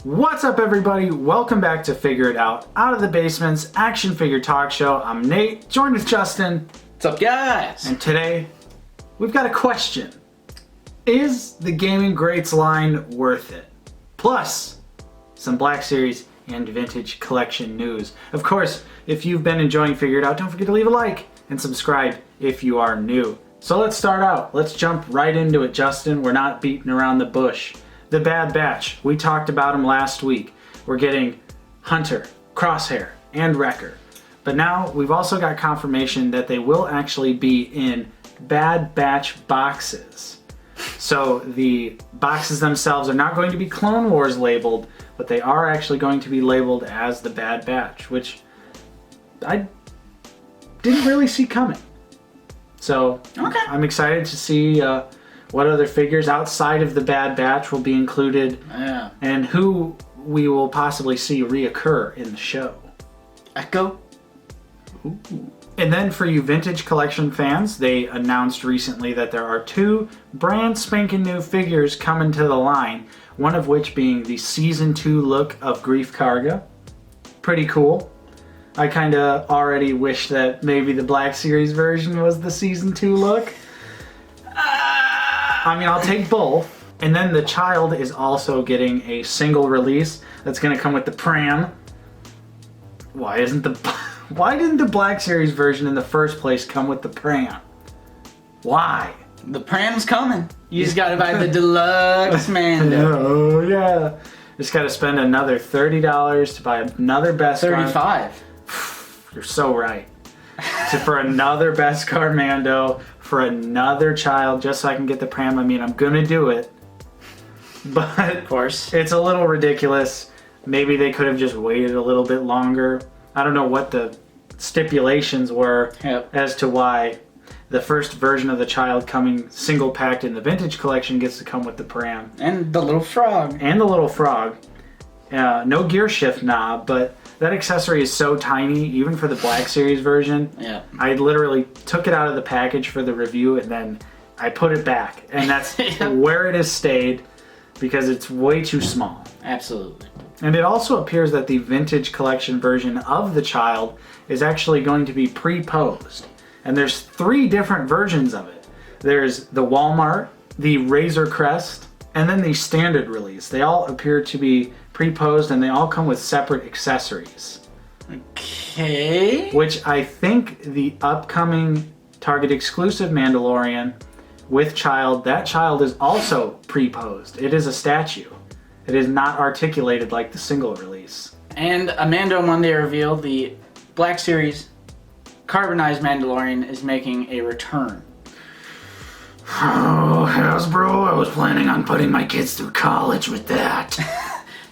What's up, everybody? Welcome back to Figure It Out of the Basement's action figure talk show. I'm Nate, joined with Justin. What's up, guys? And today, we've got a question. Is the Gaming Greats line worth it? Plus, some Black Series and Vintage Collection news. Of course, if you've been enjoying Figure It Out, don't forget to leave a like and subscribe if you are new. So let's start out. Let's jump right into it, Justin. We're not beating around the bush. The Bad Batch, we talked about them last week. We're getting Hunter, Crosshair, and Wrecker. But now we've also got confirmation that they will actually be in Bad Batch boxes. So the boxes themselves are not going to be Clone Wars labeled, but they are actually going to be labeled as the Bad Batch, which I didn't really see coming. So okay. I'm excited to see what other figures outside of the Bad Batch will be included, and who we will possibly see reoccur in the show. Echo. Ooh. And then for you Vintage Collection fans, they announced recently that there are 2 brand spanking new figures coming to the line, one of which being the Season 2 look of Grief Karga. Pretty cool. I kind of already wish that maybe the Black Series version was the Season 2 look. I mean, I'll take both. And then the child is also getting a single release that's going to come with the pram. Why didn't the Black Series version in the first place come with the pram? Why? The pram's coming. You just gotta buy the deluxe Mando. Oh yeah. Just gotta spend another $30 to buy another Beskar. $35. You're so right. For another Beskar Mando, for another child, just so I can get the pram. I mean, I'm gonna do it. But of course, it's a little ridiculous. Maybe they could have just waited a little bit longer. I don't know what the stipulations were as to why the first version of the child coming single packed in the Vintage Collection gets to come with the pram. And the little frog. No gear shift knob, but that accessory is so tiny, even for the Black Series version. Yeah. I literally took it out of the package for the review and then I put it back. And that's where it has stayed because it's way too small. Absolutely. And it also appears that the Vintage Collection version of the child is actually going to be pre-posed. And there's 3 different versions of it. There's the Walmart, the Razor Crest, and then the standard release. They all appear to be pre-posed and they all come with separate accessories. Okay. Which I think the upcoming Target exclusive Mandalorian with child, that child is also pre-posed. It is a statue. It is not articulated like the single release. And a Mando Monday reveal, the Black Series carbonized Mandalorian is making a return. Oh, Hasbro, I was planning on putting my kids through college with that.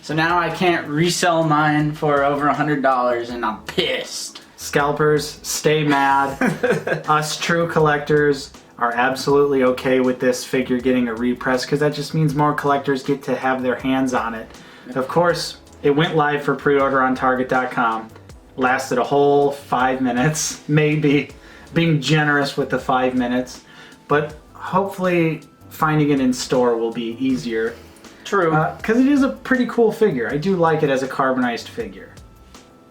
So now I can't resell mine for over $100 and I'm pissed. Scalpers, stay mad. Us true collectors are absolutely okay with this figure getting a repress because that just means more collectors get to have their hands on it. Of course, it went live for pre-order on Target.com. Lasted a whole 5 minutes, maybe. Being generous with the 5 minutes. But hopefully finding it in store will be easier. True. Because it is a pretty cool figure. I do like it as a carbonized figure.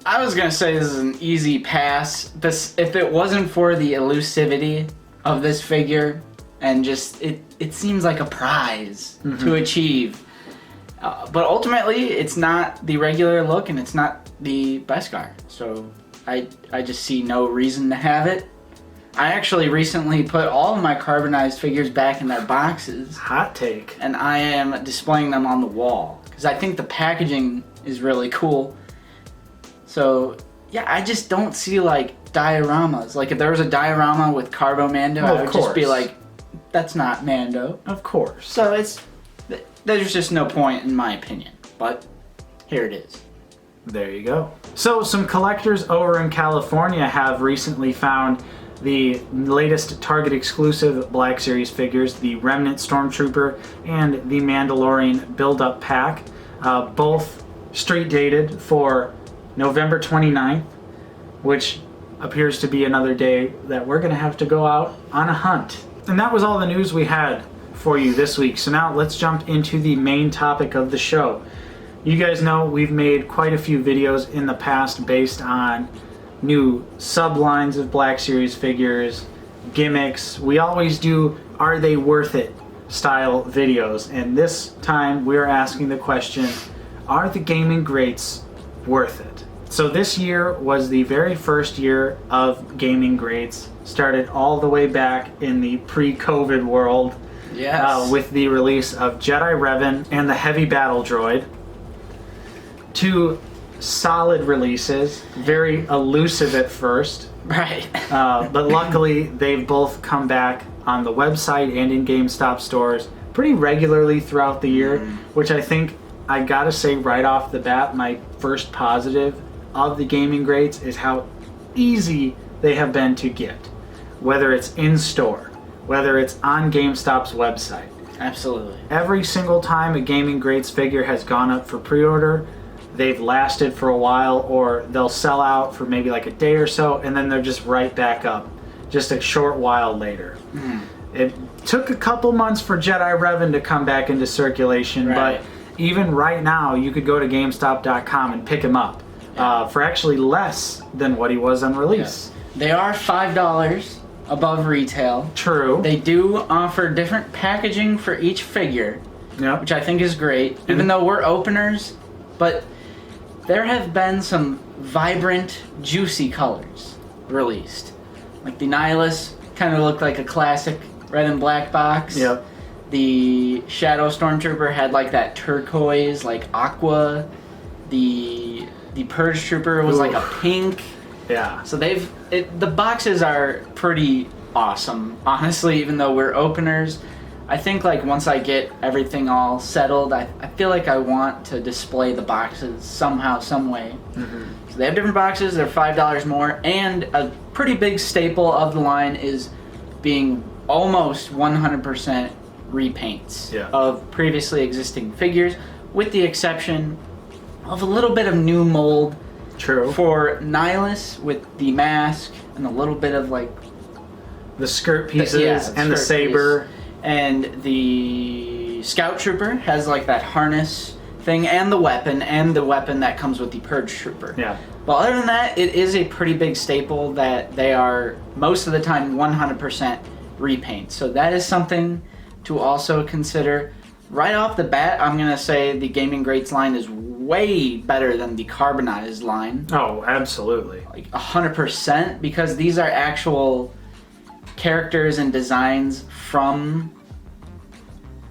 I was going to say this is an easy pass, but if it wasn't for the elusivity of this figure and just it seems like a prize to achieve. But ultimately, it's not the regular look and it's not the Beskar. So I just see no reason to have it. I actually recently put all of my carbonized figures back in their boxes. Hot take. And I am displaying them on the wall because I think the packaging is really cool. So yeah, I just don't see like dioramas. Like if there was a diorama with Carbo Mando, I would just be like, that's not Mando. Of course. So there's just no point in my opinion. But here it is. There you go. So some collectors over in California have recently found the latest Target exclusive Black Series figures, the Remnant Stormtrooper and the Mandalorian build-up pack, both street dated for November 29th, which appears to be another day that we're going to have to go out on a hunt. And that was all the news we had for you this week. So now let's jump into the main topic of the show. You guys know we've made quite a few videos in the past based on new sublines of Black Series figures, gimmicks. We always do are they worth it style videos, and this time we're asking the question, are the gaming greats worth it? So this year was the very first year of gaming greats, started all the way back in the pre-COVID world. Yes. With the release of Jedi Revan and the Heavy Battle Droid. Two solid releases, very elusive at first. Right. But luckily, they've both come back on the website and in GameStop stores pretty regularly throughout the year, which I think I gotta say right off the bat, my first positive of the gaming greats is how easy they have been to get. Whether it's in store, whether it's on GameStop's website. Absolutely. Every single time a Gaming Greats figure has gone up for pre-order, they've lasted for a while, or they'll sell out for maybe like a day or so, and then they're just right back up just a short while later. It took a couple months for Jedi Revan to come back into circulation, Right. but even right now, you could go to GameStop.com and pick him up for actually less than what he was on release. They are $5 above retail. True. They do offer different packaging for each figure, Yep. which I think is great, even though we're openers, but there have been some vibrant, juicy colors released. Like the Nihilus kind of looked like a classic red and black box. Yep. The Shadow Stormtrooper had like that turquoise, like aqua. The Purge Trooper was like a pink. Yeah. So the boxes are pretty awesome, honestly, even though we're openers. I think like once I get everything all settled, I feel like I want to display the boxes somehow, some way. So they have different boxes, they're $5 more, and a pretty big staple of the line is being almost 100% repaints of previously existing figures, with the exception of a little bit of new mold. True. For Nihilus with the mask and a little bit of like the skirt pieces and the saber. And the Scout Trooper has like that harness thing and the weapon that comes with the Purge Trooper. Yeah. But other than that, it is a pretty big staple that they are most of the time 100% repaint. So that is something to also consider. Right off the bat, I'm going to say the Gaming Greats line is way better than the carbonized line. Oh, absolutely. Like 100%, because these are actual characters and designs from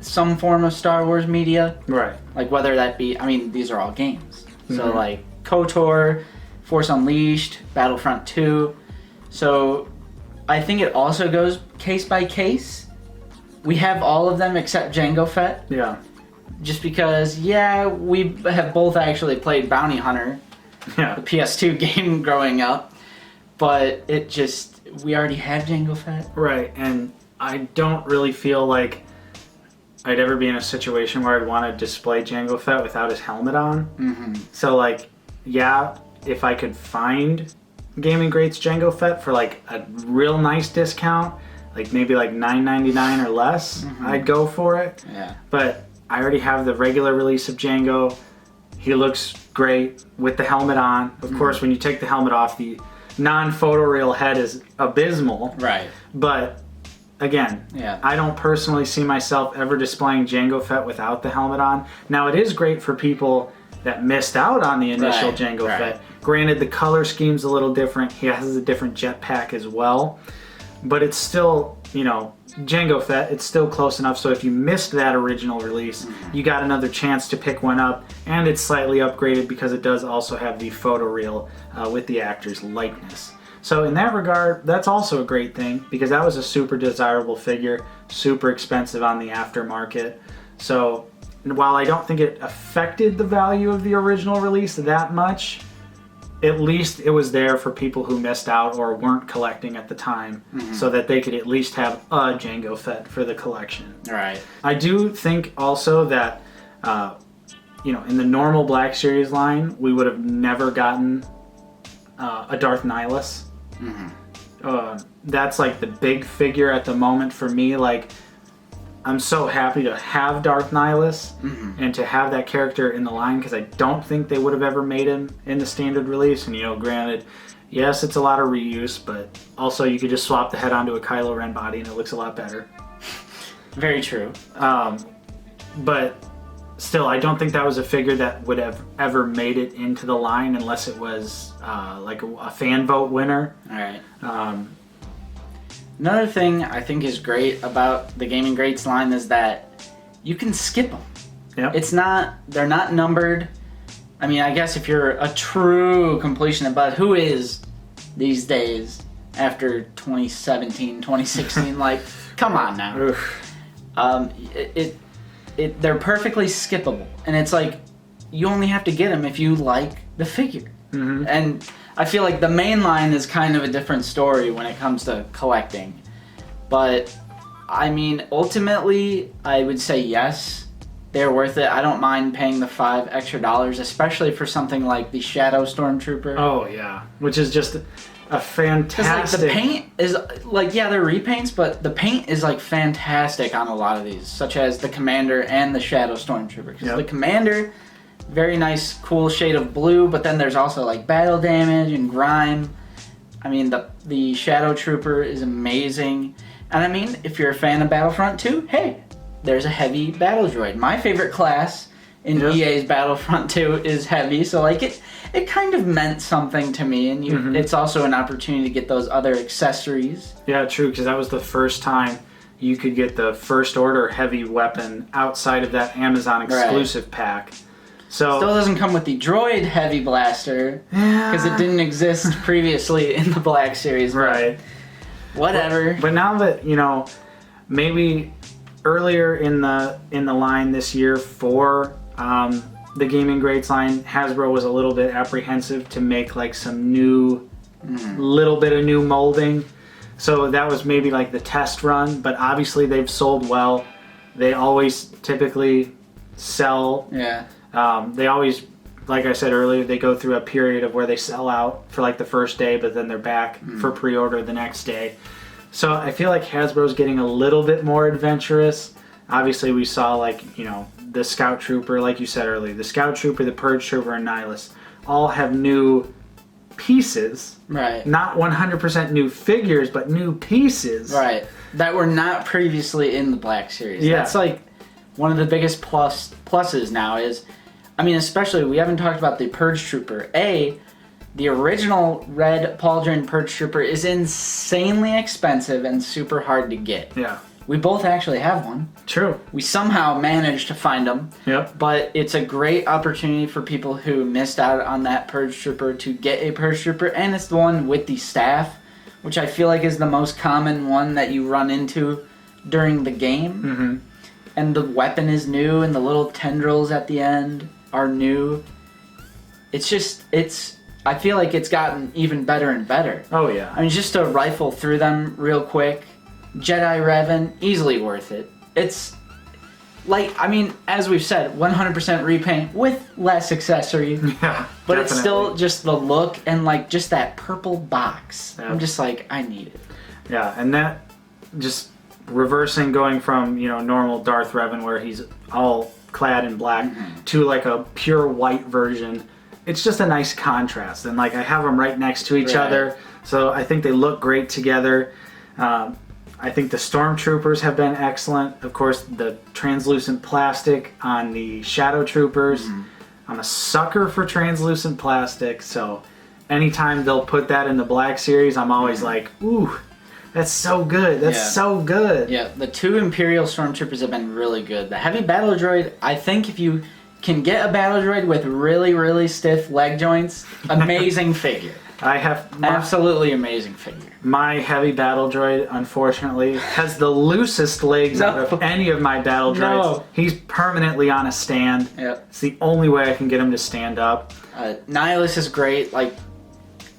some form of Star Wars media. Right. Like whether that be, I mean, these are all games. So like KOTOR, Force Unleashed, Battlefront 2. So I think it also goes case by case. We have all of them except Jango Fett. Yeah. Just because, we have both actually played Bounty Hunter, Yeah. the PS2 game growing up, but it just, we already have Jango Fett. Right, and I don't really feel like I'd ever be in a situation where I'd want to display Jango Fett without his helmet on. So like, if I could find Gaming Greats Jango Fett for like a real nice discount, like maybe like $9.99 or less, I'd go for it. Yeah. But I already have the regular release of Jango. He looks great with the helmet on. Of course, when you take the helmet off, the non-photoreal head is abysmal. Right. But again, I don't personally see myself ever displaying Jango Fett without the helmet on. Now, it is great for people that missed out on the initial Jango Fett. Granted, the color scheme's a little different. He has a different jetpack as well. But it's still, Jango Fett, it's still close enough. So if you missed that original release, you got another chance to pick one up. And it's slightly upgraded because it does also have the photoreel with the actor's likeness. So in that regard, that's also a great thing because that was a super desirable figure, super expensive on the aftermarket. So while I don't think it affected the value of the original release that much, at least it was there for people who missed out or weren't collecting at the time so that they could at least have a Jango Fett for the collection. Right. I do think also that, in the normal Black Series line, we would have never gotten a Darth Nihilus. That's like the big figure at the moment for me. Like, I'm so happy to have Darth Nihilus and to have that character in the line, because I don't think they would have ever made him in the standard release. And, granted, yes, it's a lot of reuse, but also you could just swap the head onto a Kylo Ren body and it looks a lot better. Very true. But still, I don't think that was a figure that would have ever made it into the line unless it was like a fan vote winner. All right. Another thing I think is great about the Gaming Greats line is that you can skip them. Yep. They're not numbered. I mean, I guess if you're a true completionist, but who is these days after 2017, 2016? Like, come on now. They're perfectly skippable, and it's like you only have to get them if you like the figure. And I feel like the main line is kind of a different story when it comes to collecting, but I mean, ultimately, I would say yes, they're worth it. I don't mind paying the $5 extra, especially for something like the Shadow Stormtrooper. Oh yeah, which is just a fantastic. Like the paint is like, yeah, they're repaints, but the paint is like fantastic on a lot of these, such as the Commander and the Shadow Stormtrooper. Because the Commander, very nice, cool shade of blue, but then there's also like battle damage and grime. I mean, the Shadow Trooper is amazing, and I mean, if you're a fan of Battlefront 2, hey, there's a heavy battle droid. My favorite class in EA's Battlefront 2 is heavy, so like it kind of meant something to me, and it's also an opportunity to get those other accessories. Yeah, true, because that was the first time you could get the First Order heavy weapon outside of that Amazon exclusive pack. So still doesn't come with the droid heavy blaster, because it didn't exist previously in the Black Series. Right. Whatever. But now that, maybe earlier in the line this year for the Gaming Greats line, Hasbro was a little bit apprehensive to make like some new, little bit of new molding. So that was maybe like the test run, but obviously they've sold well. They always typically sell. Yeah. They always, like I said earlier, they go through a period of where they sell out for like the first day, but then they're back for pre-order the next day. So I feel like Hasbro's getting a little bit more adventurous. Obviously we saw like, the Scout Trooper, like you said earlier, the Scout Trooper, the Purge Trooper, and Nihilus all have new pieces. Right. Not 100% new figures, but new pieces. Right. That were not previously in the Black Series. Yeah. That's like one of the biggest pluses now is, I mean, especially we haven't talked about the Purge Trooper. The original red pauldron Purge Trooper is insanely expensive and super hard to get. Yeah. We both actually have one. True. We somehow managed to find them. Yep. But it's a great opportunity for people who missed out on that Purge Trooper to get a Purge Trooper, and it's the one with the staff, which I feel like is the most common one that you run into during the game. And the weapon is new, and the little tendrils at the end are new. I feel like it's gotten even better and better. Oh yeah. I mean, just to rifle through them real quick. Jedi Revan, easily worth it. It's like, I mean, as we've said, 100% repaint with less accessories. Yeah, but definitely. It's still just the look and like just that purple box. Yeah. I'm just like, I need it. Yeah, and that just reversing, going from, normal Darth Revan where he's all clad in black to like a pure white version. It's just a nice contrast, and like I have them right next to each other, so I think they look great together. I think the Stormtroopers have been excellent. Of course, the translucent plastic on the Shadow Troopers. I'm a sucker for translucent plastic, so anytime they'll put that in the Black Series, I'm always like, ooh, that's so good. That's so good. Yeah, the two Imperial Stormtroopers have been really good. The Heavy Battle Droid, I think if you can get a battle droid with really, really stiff leg joints, amazing figure. I have absolutely amazing figure. My Heavy Battle Droid, unfortunately, has the loosest legs out of any of my battle droids. He's permanently on a stand. Yep. It's the only way I can get him to stand up. Nihilus is great, like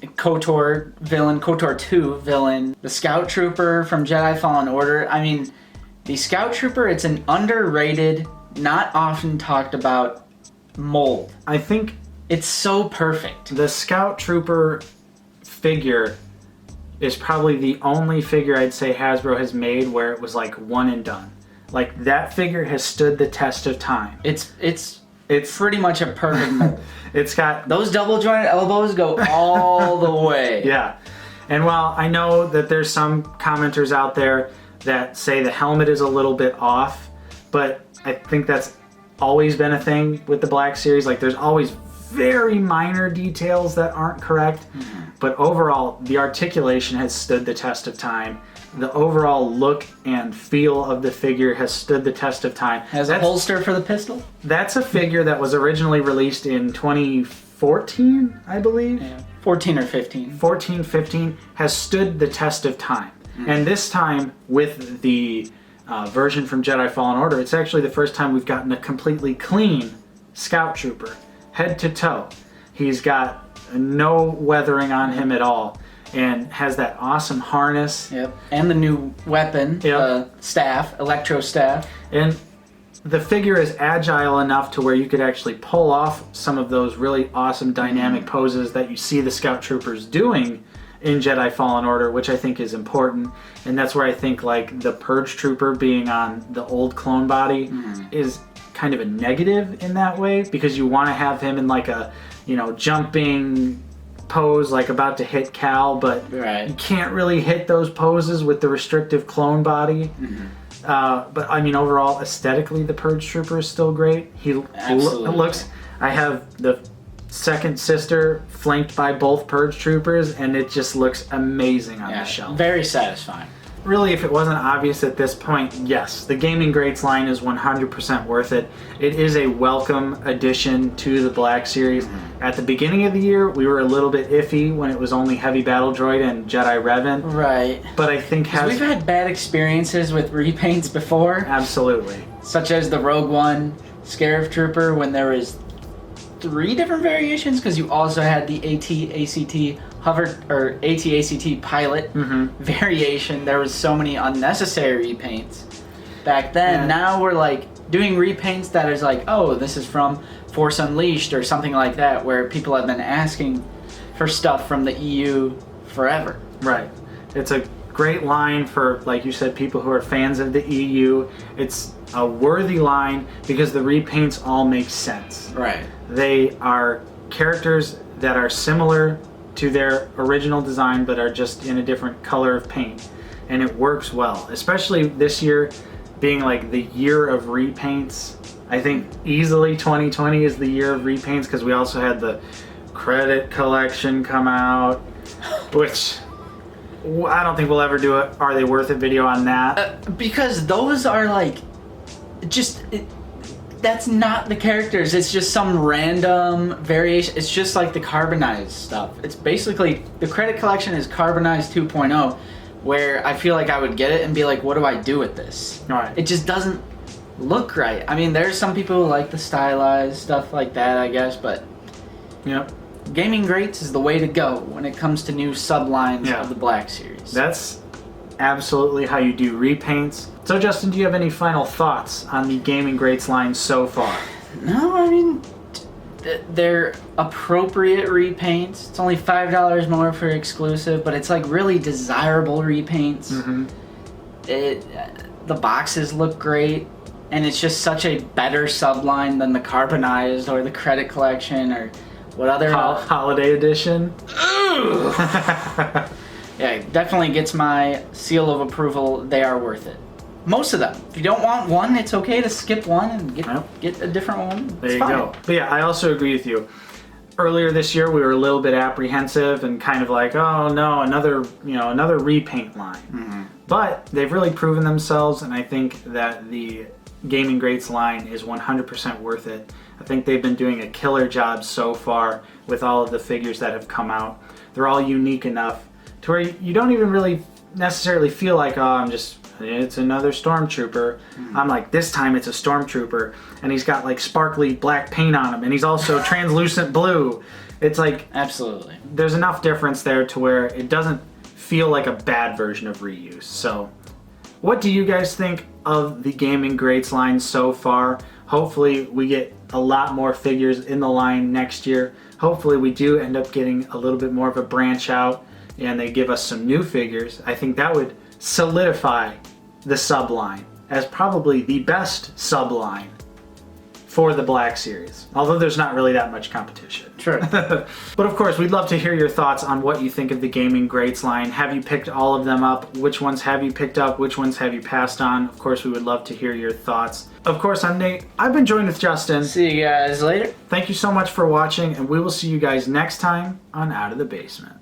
KOTOR villain, KOTOR 2 villain. The Scout Trooper from Jedi Fallen Order. I mean, the Scout Trooper, it's an underrated, not often talked about mold. I think it's so perfect. The Scout Trooper figure is probably the only figure I'd say Hasbro has made where it was like one and done. Like, that figure has stood the test of time. It's pretty much a perfect mold. It's got... Those double jointed elbows go all the way. Yeah. And while I know that there's some commenters out there that say the helmet is a little bit off, but I think that's always been a thing with the Black Series. Like, there's always very minor details that aren't correct, but overall, the articulation has stood the test of time. The overall look and feel of the figure has stood the test of time. Has a holster for the pistol? That's a figure that was originally released in 2014, I believe. Yeah. 14 or 15. 14, 15 has stood the test of time. And this time, with the version from Jedi Fallen Order, it's actually the first time we've gotten a completely clean Scout Trooper, head to toe. He's got no weathering on him at all, and has that awesome harness. Yep. And the new weapon, staff, electro staff. And the figure is agile enough to where you could actually pull off some of those really awesome dynamic poses that you see the Scout Troopers doing in Jedi Fallen Order, which I think is important. And that's where I think, like, the Purge Trooper being on the old clone body is kind of a negative in that way, because you want to have him in like a, you know, jumping pose, like about to hit Cal, but you can't really hit those poses with the restrictive clone body. But I mean, overall, aesthetically, the Purge Trooper is still great. He looks. I have the second sister flanked by both Purge Troopers, and it just looks amazing on the shelf. Very satisfying. Really, if it wasn't obvious at this point, yes, the Gaming Greats line is 100% worth it. It is a welcome addition to the Black Series. At the beginning of the year, we were a little bit iffy when it was only Heavy Battle Droid and Jedi Revan. Right. But I think we've had bad experiences with repaints before. Absolutely. Such as the Rogue One Scarif Trooper, when there was 3 different variations, because you also had the AT-ACT hover or AT-ACT pilot variation. There was so many unnecessary repaints back then. Now we're like doing repaints that is like, oh, this is from Force Unleashed or something like that, where people have been asking for stuff from the EU forever. Right. It's a great line for, like you said, people who are fans of the EU. It's a worthy line because the repaints all make sense. Right. They are characters that are similar to their original design, but are just in a different color of paint, and it works well. Especially this year being like the year of repaints. I think easily 2020 is the year of repaints, because we also had the credit collection come out, which I don't think we'll ever do it. Are they worth it video on that? Because those are like that's not the characters. It's just some random variation. It's just like the carbonized stuff. It's basically, the credit collection is carbonized 2.0, where I feel like I would get it and be like, what do I do with this? Right. It just doesn't look right. I mean, there's some people who like the stylized stuff like that, I guess, but Gaming Greats is the way to go when it comes to new sublines of the Black Series. That's absolutely how you do repaints. So Justin, do you have any final thoughts on the Gaming Greats line so far? No, I mean, they're appropriate repaints. It's only $5 more for exclusive, but it's like really desirable repaints. The boxes look great, and it's just such a better subline than the carbonized or the credit collection or what other holiday edition. Yeah, it definitely gets my seal of approval. They are worth it. Most of them. If you don't want one, it's okay to skip one and get a different one. There you go. But yeah, I also agree with you. Earlier this year, we were a little bit apprehensive and kind of like, oh no, another repaint line. But they've really proven themselves, and I think that the Gaming Greats line is 100% worth it. I think they've been doing a killer job so far with all of the figures that have come out. They're all unique enough to where you don't even really necessarily feel like, oh, it's another Stormtrooper. I'm like, this time it's a Stormtrooper, and he's got like sparkly black paint on him, and he's also translucent blue. It's like, absolutely, there's enough difference there to where it doesn't feel like a bad version of reuse. So what do you guys think of the Gaming Greats line so far? Hopefully we get a lot more figures in the line next year. Hopefully we do end up getting a little bit more of a branch out and they give us some new figures. I think that would solidify the subline as probably the best subline for the Black Series, although there's not really that much competition. Sure. But of course, we'd love to hear your thoughts on what you think of the Gaming Greats line. Have you picked all of them up? Which ones have you picked up? Which ones have you passed on? Of course, we would love to hear your thoughts. Of course, I'm Nate. I've been joined with Justin. See you guys later. Thank you so much for watching, and we will see you guys next time on Out of the Basement.